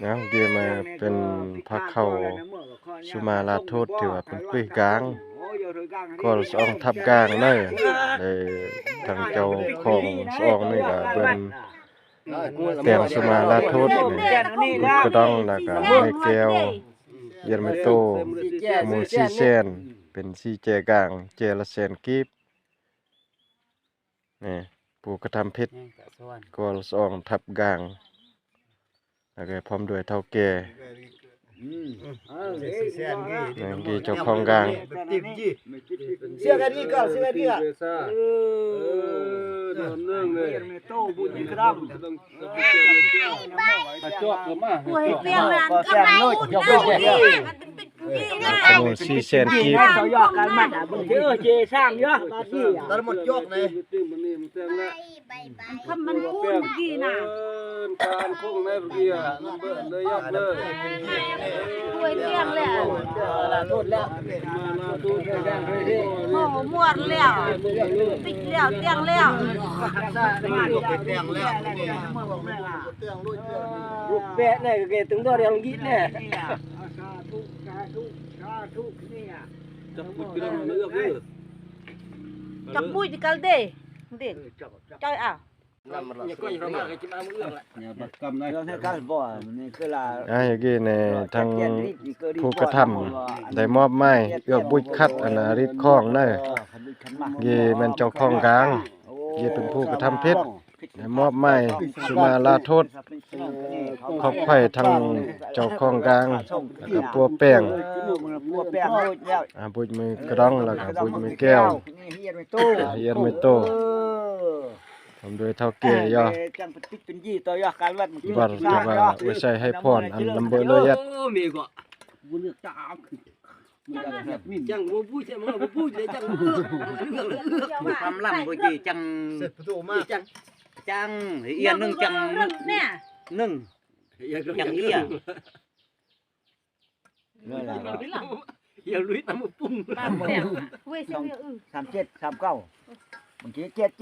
นะเกี่ยมาเป็นพักเข้าสุมาลาโทษที่ว่าเป็นปุ้ยกลางก็สองทับกลางเด้อได้ทางเจ้าของสองนี่ก็เป็นแต่งสุมาลาโทษนี่ก็ต้องแล้วก็แม่แก้วเยนไม่โตหมูซีเซนเป็นซีเจกลางเจละแสนกีบนี่ผู้กระทำผิดก็สองทับกลางแล้วก็พร้อมด้วยเฒ่าแก่กี่เจ้าของกลางเสื้อกันนี่ก็เสื้อกันนี่หมูซีเซนกีบตอนหมดยกเลยทำมันพูดเมื่อกี้น่ะการคงในเบียร์เบิ่เลยยับเลย ด้วยเลี้ยงแล้ว โทษแล้ว มาดูแดงให้ดิ โอ้มวนแล้วปิดแล้วเตียงแล้ว เตียงแล้ว แปะเนี่ยเกถึงตัวเดียวกินเนี่ย จับปุ๊บก็เลือกเลย จับมุ้ยกันเด้เด็กจ้อยอ่ะ อย่าก็อย่ามาเลยจิ้มเอามือละ เนี่ยบัดกำในเราให้การบ่นี่คือลา อย่างนี้ในทางผู้กระทำได้มอบหมายเอื้อบุญคัดอนาริตข้องเด้อยี่แม่นเจ้าของกลางยี่เป็นผู้กระทำผิดได้มอบหมายสุมาลาโทษขอบไผ่ทางเจ้าของกลางแล้วก็ปัวแป้ง ปัวแป้งแล้ว บุญมือกระดองแล้วก็บุญมือแก้ว เฮียนไม่โต เฮียนไม่โตทำโดยเท่าแก่ย่อ จังปฏิเป็นยี่ต่อยอการวัด บัดที่ว่าไว้ใช้ให้พรอันลำเบอเลยยัด มีก็ บุญตาม จังบ่พูดใช่มั้ยบ่พูดเลยจังความล่ำบ่จีจัง เสร็จประตูมา จังเอียนึงจัง เนี่ย นึงจังเอีย นี่แหละ อย่าลุยน้ำปุ้ง บ้านแถวเว้ยเสียง 37 39บางที7